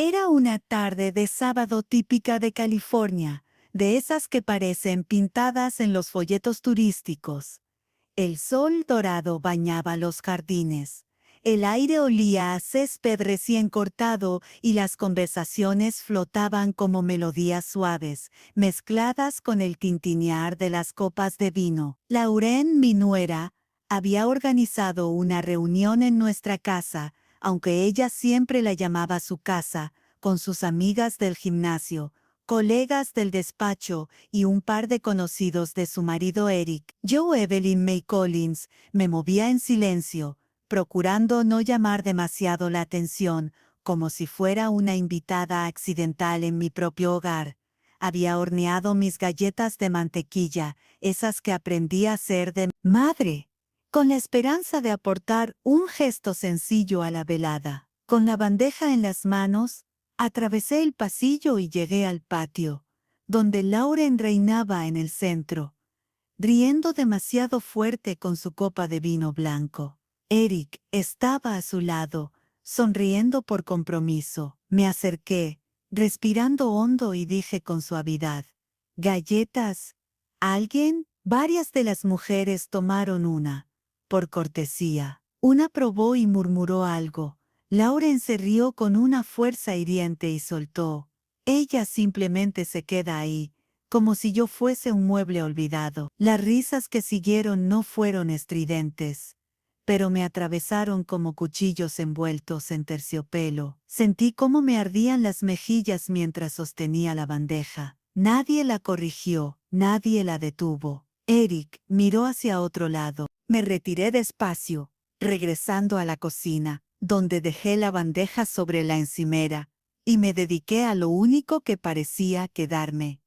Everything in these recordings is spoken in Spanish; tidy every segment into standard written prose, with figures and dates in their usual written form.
Era una tarde de sábado típica de California, de esas que parecen pintadas en los folletos turísticos. El sol dorado bañaba los jardines. El aire olía a césped recién cortado y las conversaciones flotaban como melodías suaves, mezcladas con el tintinear de las copas de vino. Lauren, mi nuera, había organizado una reunión en nuestra casa, aunque ella siempre la llamaba su casa, con sus amigas del gimnasio, colegas del despacho y un par de conocidos de su marido Eric. Yo, Evelyn May Collins, me movía en silencio, procurando no llamar demasiado la atención, como si fuera una invitada accidental en mi propio hogar. Había horneado mis galletas de mantequilla, esas que aprendí a hacer de madre, con la esperanza de aportar un gesto sencillo a la velada. Con la bandeja en las manos, atravesé el pasillo y llegué al patio, donde Lauren reinaba en el centro, riendo demasiado fuerte con su copa de vino blanco. Eric estaba a su lado, sonriendo por compromiso. Me acerqué, respirando hondo y dije con suavidad: «¿Galletas? ¿Alguien?» Varias de las mujeres tomaron una, por cortesía. Una probó y murmuró algo. Lauren se rió con una fuerza hiriente y soltó: «Ella simplemente se queda ahí, como si yo fuese un mueble olvidado». Las risas que siguieron no fueron estridentes, pero me atravesaron como cuchillos envueltos en terciopelo. Sentí cómo me ardían las mejillas mientras sostenía la bandeja. Nadie la corrigió, nadie la detuvo. Eric miró hacia otro lado. Me retiré despacio, regresando a la cocina, donde dejé la bandeja sobre la encimera, y me dediqué a lo único que parecía quedarme: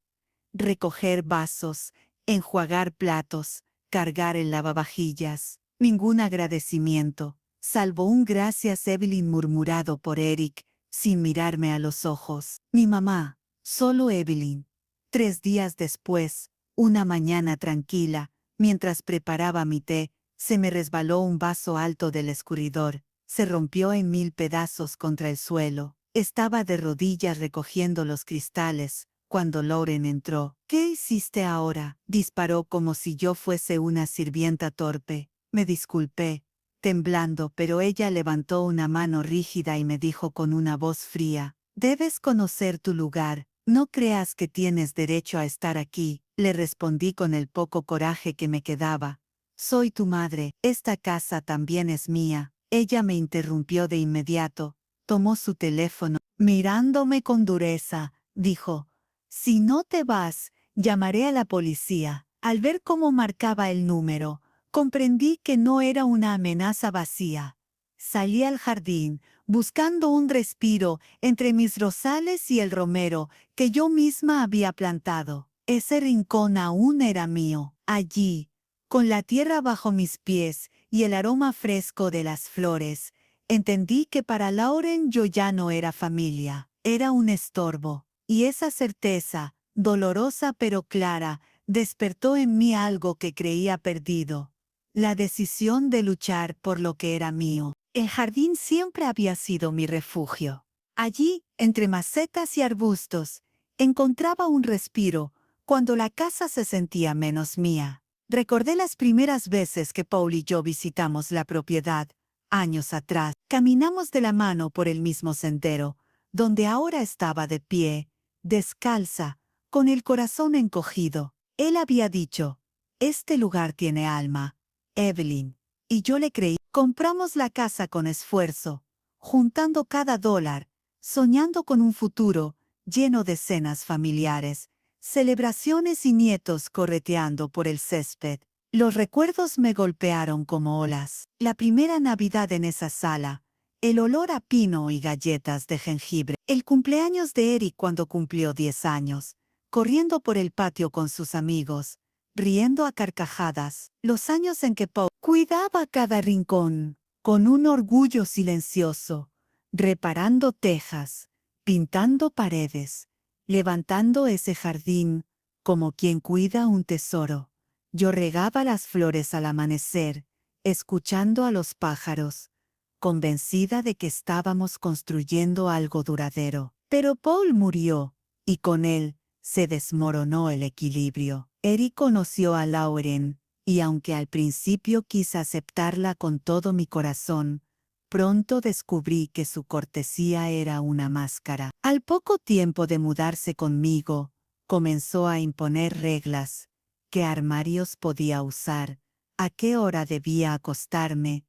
recoger vasos, enjuagar platos, cargar el lavavajillas. Ningún agradecimiento, salvo un gracias Evelyn murmurado por Eric, sin mirarme a los ojos. Mi mamá, solo Evelyn. 3 días después, una mañana tranquila, mientras preparaba mi té, se me resbaló un vaso alto del escurridor. Se rompió en 1000 pedazos contra el suelo. Estaba de rodillas recogiendo los cristales, cuando Lauren entró. «¿Qué hiciste ahora?», disparó como si yo fuese una sirvienta torpe. Me disculpé, temblando, pero ella levantó una mano rígida y me dijo con una voz fría: «Debes conocer tu lugar. No creas que tienes derecho a estar aquí». Le respondí con el poco coraje que me quedaba: «Soy tu madre, esta casa también es mía». Ella me interrumpió de inmediato. Tomó su teléfono. Mirándome con dureza, dijo: «Si no te vas, llamaré a la policía». Al ver cómo marcaba el número, comprendí que no era una amenaza vacía. Salí al jardín, buscando un respiro entre mis rosales y el romero que yo misma había plantado. Ese rincón aún era mío. Allí, con la tierra bajo mis pies y el aroma fresco de las flores, entendí que para Lauren yo ya no era familia, era un estorbo. Y esa certeza, dolorosa pero clara, despertó en mí algo que creía perdido: la decisión de luchar por lo que era mío. El jardín siempre había sido mi refugio. Allí, entre macetas y arbustos, encontraba un respiro cuando la casa se sentía menos mía. Recordé las primeras veces que Paul y yo visitamos la propiedad, años atrás. Caminamos de la mano por el mismo sendero, donde ahora estaba de pie, descalza, con el corazón encogido. Él había dicho: «Este lugar tiene alma, Evelyn». Y yo le creí. Compramos la casa con esfuerzo, juntando cada dólar, soñando con un futuro lleno de cenas familiares, celebraciones y nietos correteando por el césped. Los recuerdos me golpearon como olas. La primera Navidad en esa sala, el olor a pino y galletas de jengibre. El cumpleaños de Eric cuando cumplió 10 años, corriendo por el patio con sus amigos, riendo a carcajadas. Los años en que Paul cuidaba cada rincón, con un orgullo silencioso, reparando tejas, pintando paredes, levantando ese jardín como quien cuida un tesoro. Yo regaba las flores al amanecer, escuchando a los pájaros, convencida de que estábamos construyendo algo duradero. Pero Paul murió, y con él se desmoronó el equilibrio. Eric conoció a Lauren, y aunque al principio quise aceptarla con todo mi corazón, pronto descubrí que su cortesía era una máscara. Al poco tiempo de mudarse conmigo, comenzó a imponer reglas: qué armarios podía usar, a qué hora debía acostarme,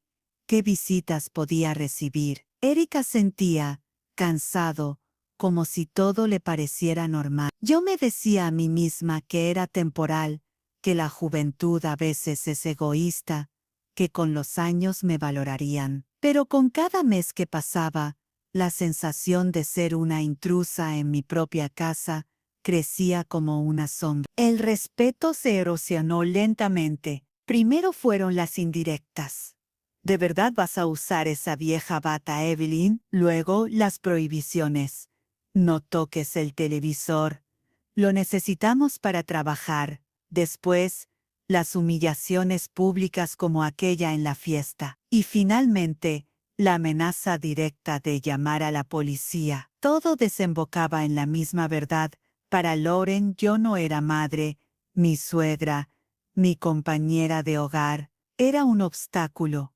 qué visitas podía recibir. Erika sentía, cansado, como si todo le pareciera normal. Yo me decía a mí misma que era temporal, que la juventud a veces es egoísta, que con los años me valorarían. Pero con cada mes que pasaba, la sensación de ser una intrusa en mi propia casa crecía como una sombra. El respeto se erosionó lentamente. Primero fueron las indirectas. ¿De verdad vas a usar esa vieja bata, Evelyn? Luego, las prohibiciones. No toques el televisor. Lo necesitamos para trabajar. Después, las humillaciones públicas como aquella en la fiesta. Y finalmente, la amenaza directa de llamar a la policía. Todo desembocaba en la misma verdad. Para Lauren yo no era madre, mi suegra, mi compañera de hogar. Era un obstáculo.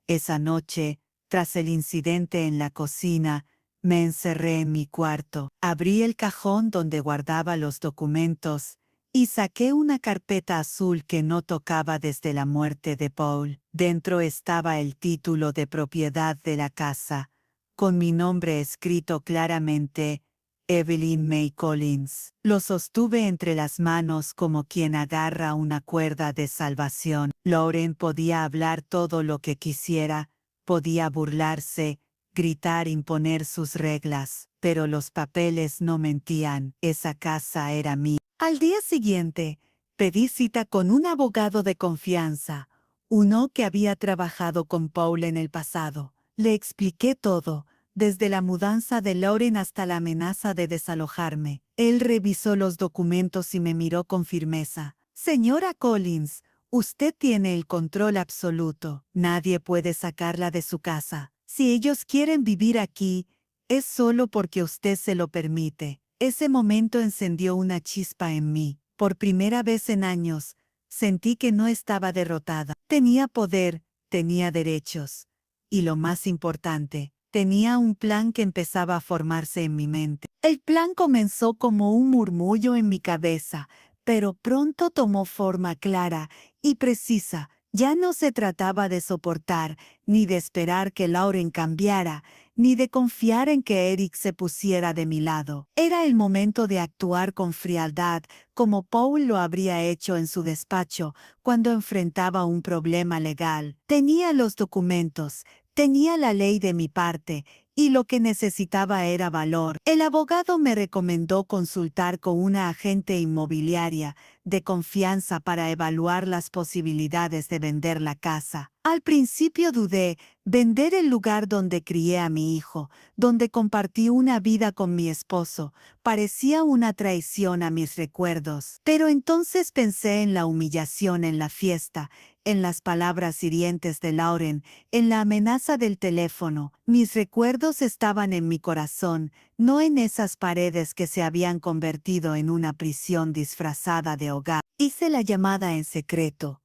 Esa noche, tras el incidente en la cocina, me encerré en mi cuarto, abrí el cajón donde guardaba los documentos y saqué una carpeta azul que no tocaba desde la muerte de Paul. Dentro estaba el título de propiedad de la casa, con mi nombre escrito claramente: Evelyn May Collins. Lo sostuve entre las manos como quien agarra una cuerda de salvación. Lauren podía hablar todo lo que quisiera, podía burlarse, gritar, imponer sus reglas, pero los papeles no mentían. Esa casa era mía. Al día siguiente, pedí cita con un abogado de confianza, uno que había trabajado con Paul en el pasado. Le expliqué todo, desde la mudanza de Lauren hasta la amenaza de desalojarme. Él revisó los documentos y me miró con firmeza. Señora Collins, usted tiene el control absoluto. Nadie puede sacarla de su casa. Si ellos quieren vivir aquí, es solo porque usted se lo permite. Ese momento encendió una chispa en mí. Por primera vez en años, sentí que no estaba derrotada. Tenía poder, tenía derechos. Y lo más importante, tenía un plan que empezaba a formarse en mi mente. El plan comenzó como un murmullo en mi cabeza, pero pronto tomó forma clara y precisa. Ya no se trataba de soportar, ni de esperar que Lauren cambiara, ni de confiar en que Eric se pusiera de mi lado. Era el momento de actuar con frialdad, como Paul lo habría hecho en su despacho cuando enfrentaba un problema legal. Tenía los documentos, tenía la ley de mi parte, y lo que necesitaba era valor. El abogado me recomendó consultar con una agente inmobiliaria de confianza para evaluar las posibilidades de vender la casa. Al principio dudé. Vender el lugar donde crié a mi hijo, donde compartí una vida con mi esposo, parecía una traición a mis recuerdos. Pero entonces pensé en la humillación en la fiesta, en las palabras hirientes de Lauren, en la amenaza del teléfono. Mis recuerdos estaban en mi corazón, no en esas paredes que se habían convertido en una prisión disfrazada de hogar. Hice la llamada en secreto,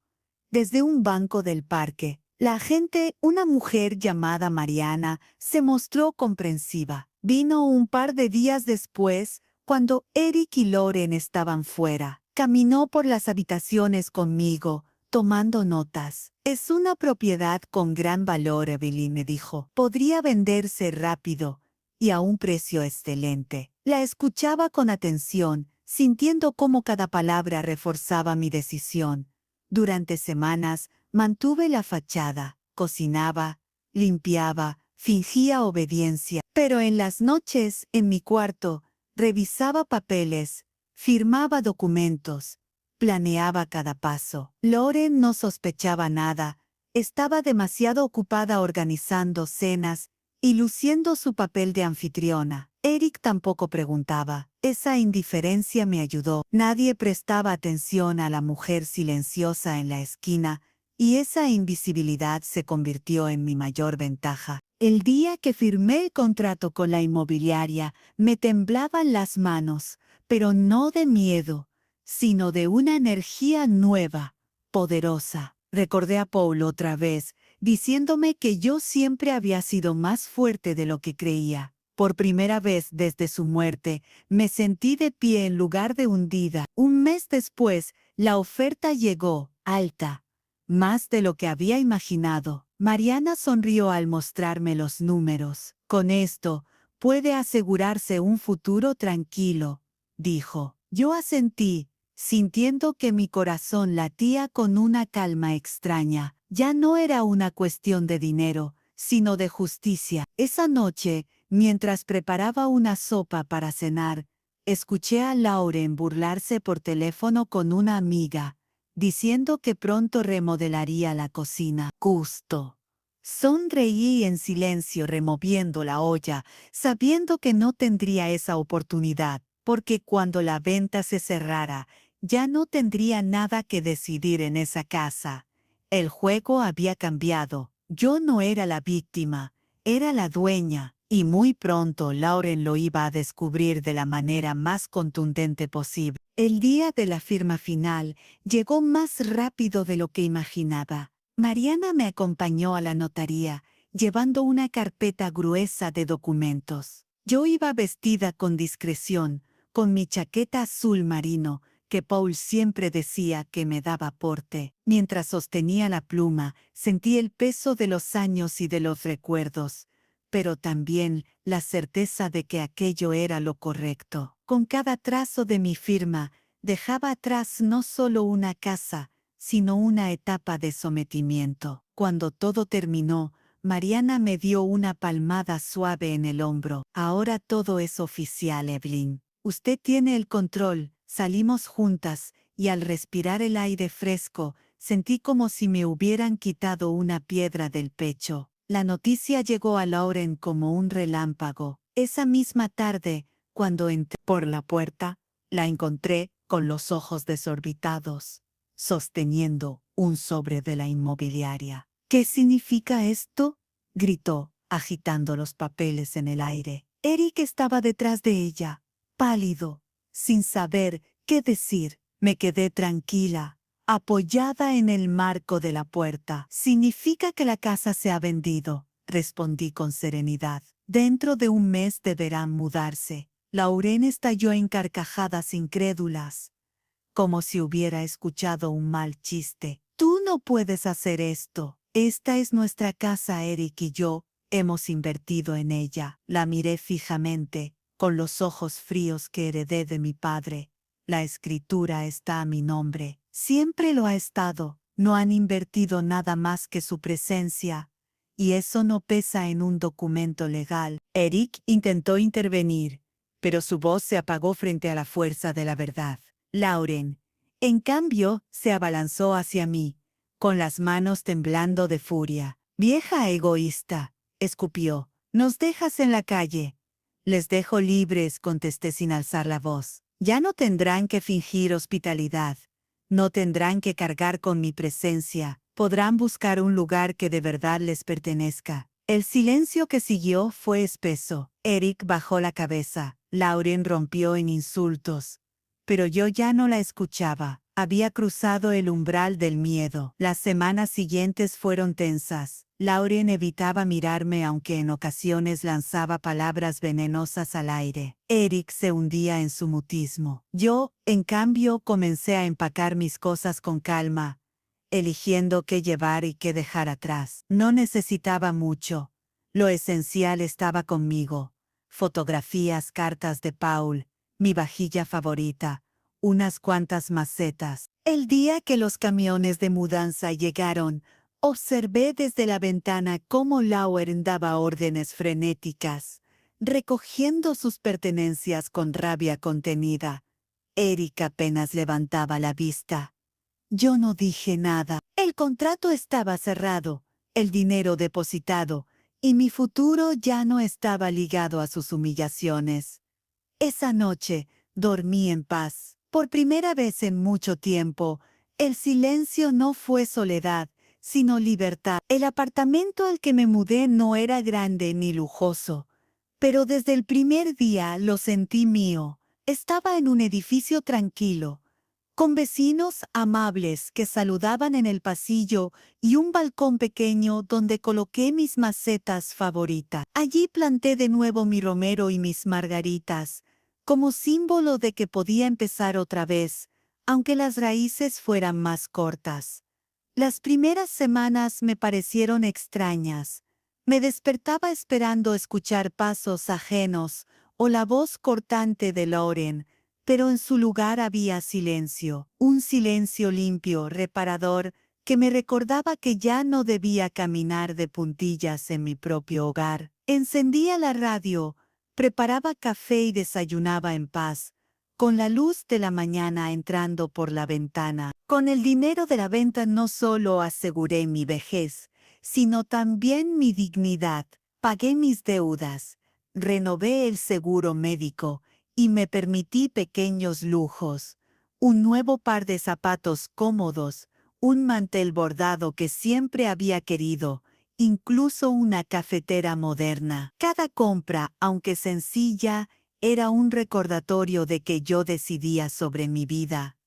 desde un banco del parque. La agente, una mujer llamada Mariana, se mostró comprensiva. Vino un par de días después, cuando Eric y Lauren estaban fuera. Caminó por las habitaciones conmigo, tomando notas. Es una propiedad con gran valor, Evelyn, me dijo. Podría venderse rápido y a un precio excelente. La escuchaba con atención, sintiendo cómo cada palabra reforzaba mi decisión. Durante semanas, mantuve la fachada, cocinaba, limpiaba, fingía obediencia. Pero en las noches, en mi cuarto, revisaba papeles, firmaba documentos, planeaba cada paso. Lauren no sospechaba nada, estaba demasiado ocupada organizando cenas y luciendo su papel de anfitriona. Eric tampoco preguntaba. Esa indiferencia me ayudó. Nadie prestaba atención a la mujer silenciosa en la esquina, Y esa invisibilidad se convirtió en mi mayor ventaja. El día que firmé el contrato con la inmobiliaria, me temblaban las manos, pero no de miedo, sino de una energía nueva, poderosa. Recordé a Paul otra vez, diciéndome que yo siempre había sido más fuerte de lo que creía. Por primera vez desde su muerte, me sentí de pie en lugar de hundida. Un mes después, la oferta llegó, alta, más de lo que había imaginado. Mariana sonrió al mostrarme los números. Con esto, puede asegurarse un futuro tranquilo, dijo. Yo asentí, sintiendo que mi corazón latía con una calma extraña. Ya no era una cuestión de dinero, sino de justicia. Esa noche, mientras preparaba una sopa para cenar, escuché a Lauren burlarse por teléfono con una amiga, diciendo que pronto remodelaría la cocina. Gusto. Sonreí en silencio removiendo la olla, sabiendo que no tendría esa oportunidad, porque cuando la venta se cerrara, ya no tendría nada que decidir en esa casa. El juego había cambiado. Yo no era la víctima, era la dueña, y muy pronto Lauren lo iba a descubrir de la manera más contundente posible. El día de la firma final llegó más rápido de lo que imaginaba. Mariana me acompañó a la notaría, llevando una carpeta gruesa de documentos. Yo iba vestida con discreción, con mi chaqueta azul marino, que Paul siempre decía que me daba porte. Mientras sostenía la pluma, sentí el peso de los años y de los recuerdos, pero también la certeza de que aquello era lo correcto. Con cada trazo de mi firma, dejaba atrás no solo una casa, sino una etapa de sometimiento. Cuando todo terminó, Mariana me dio una palmada suave en el hombro. Ahora todo es oficial, Evelyn. Usted tiene el control. Salimos juntas, y al respirar el aire fresco, sentí como si me hubieran quitado una piedra del pecho. La noticia llegó a Lauren como un relámpago. Esa misma tarde, cuando entré por la puerta, la encontré con los ojos desorbitados, sosteniendo un sobre de la inmobiliaria. ¿Qué significa esto?, gritó, agitando los papeles en el aire. Eric estaba detrás de ella, pálido, sin saber qué decir. Me quedé tranquila, apoyada en el marco de la puerta. Significa que la casa se ha vendido, respondí con serenidad. Dentro de un mes deberán mudarse. Lauren estalló en carcajadas incrédulas, como si hubiera escuchado un mal chiste. Tú no puedes hacer esto. Esta es nuestra casa, Eric y yo hemos invertido en ella. La miré fijamente, con los ojos fríos que heredé de mi padre. La escritura está a mi nombre. Siempre lo ha estado. No han invertido nada más que su presencia, y eso no pesa en un documento legal. Eric intentó intervenir, pero su voz se apagó frente a la fuerza de la verdad. Lauren, en cambio, se abalanzó hacia mí, con las manos temblando de furia. Vieja egoísta, escupió. Nos dejas en la calle. Les dejo libres, contesté sin alzar la voz. Ya no tendrán que fingir hospitalidad. No tendrán que cargar con mi presencia. Podrán buscar un lugar que de verdad les pertenezca. El silencio que siguió fue espeso. Eric bajó la cabeza. Lauren rompió en insultos. Pero yo ya no la escuchaba. Había cruzado el umbral del miedo. Las semanas siguientes fueron tensas. Lauren evitaba mirarme aunque en ocasiones lanzaba palabras venenosas al aire. Eric se hundía en su mutismo. Yo, en cambio, comencé a empacar mis cosas con calma, eligiendo qué llevar y qué dejar atrás. No necesitaba mucho. Lo esencial estaba conmigo. Fotografías, cartas de Paul, mi vajilla favorita, unas cuantas macetas. El día que los camiones de mudanza llegaron, observé desde la ventana cómo Lauren daba órdenes frenéticas, recogiendo sus pertenencias con rabia contenida. Eric apenas levantaba la vista. Yo no dije nada. El contrato estaba cerrado, el dinero depositado, y mi futuro ya no estaba ligado a sus humillaciones. Esa noche dormí en paz. Por primera vez en mucho tiempo, el silencio no fue soledad, sino libertad. El apartamento al que me mudé no era grande ni lujoso, pero desde el primer día lo sentí mío. Estaba en un edificio tranquilo, con vecinos amables que saludaban en el pasillo y un balcón pequeño donde coloqué mis macetas favoritas. Allí planté de nuevo mi romero y mis margaritas, como símbolo de que podía empezar otra vez, aunque las raíces fueran más cortas. Las primeras semanas me parecieron extrañas. Me despertaba esperando escuchar pasos ajenos o la voz cortante de Lauren, pero en su lugar había silencio, un silencio limpio, reparador, que me recordaba que ya no debía caminar de puntillas en mi propio hogar. Encendía la radio, preparaba café y desayunaba en paz, con la luz de la mañana entrando por la ventana. Con el dinero de la venta no solo aseguré mi vejez, sino también mi dignidad. Pagué mis deudas, renové el seguro médico y me permití pequeños lujos, un nuevo par de zapatos cómodos, un mantel bordado que siempre había querido, incluso una cafetera moderna. Cada compra, aunque sencilla, era un recordatorio de que yo decidía sobre mi vida.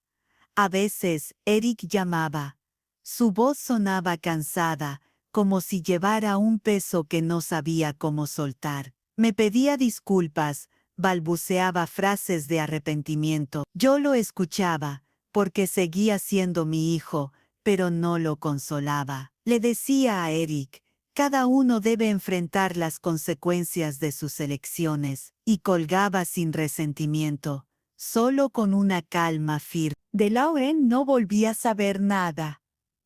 A veces Eric llamaba. Su voz sonaba cansada, como si llevara un peso que no sabía cómo soltar. Me pedía disculpas, balbuceaba frases de arrepentimiento. Yo lo escuchaba, porque seguía siendo mi hijo, pero no lo consolaba. Le decía a Eric, cada uno debe enfrentar las consecuencias de sus elecciones, y colgaba sin resentimiento, solo con una calma firme. De Lauren no volví a saber nada.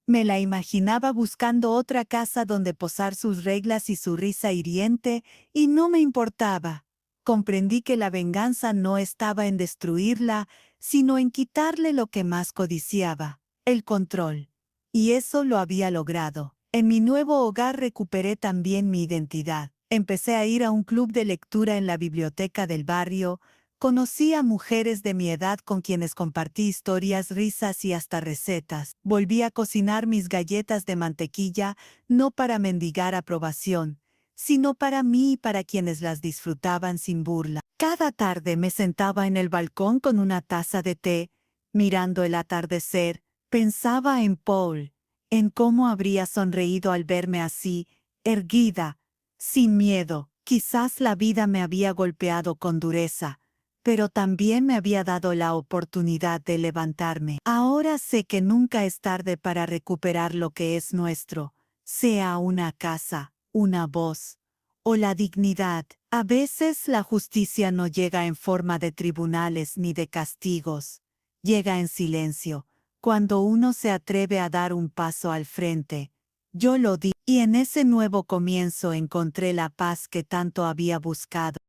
Me la imaginaba buscando otra casa donde posar sus reglas y su risa hiriente, y no me importaba. Comprendí que la venganza no estaba en destruirla, sino en quitarle lo que más codiciaba, el control. Y eso lo había logrado. En mi nuevo hogar recuperé también mi identidad. Empecé a ir a un club de lectura en la biblioteca del barrio. Conocí a mujeres de mi edad con quienes compartí historias, risas y hasta recetas. Volví a cocinar mis galletas de mantequilla, no para mendigar aprobación, sino para mí y para quienes las disfrutaban sin burla. Cada tarde me sentaba en el balcón con una taza de té, mirando el atardecer. Pensaba en Paul, en cómo habría sonreído al verme así, erguida, sin miedo. Quizás la vida me había golpeado con dureza, pero también me había dado la oportunidad de levantarme. Ahora sé que nunca es tarde para recuperar lo que es nuestro, sea una casa, una voz o la dignidad. A veces la justicia no llega en forma de tribunales ni de castigos, llega en silencio, cuando uno se atreve a dar un paso al frente. Yo lo di, y en ese nuevo comienzo encontré la paz que tanto había buscado.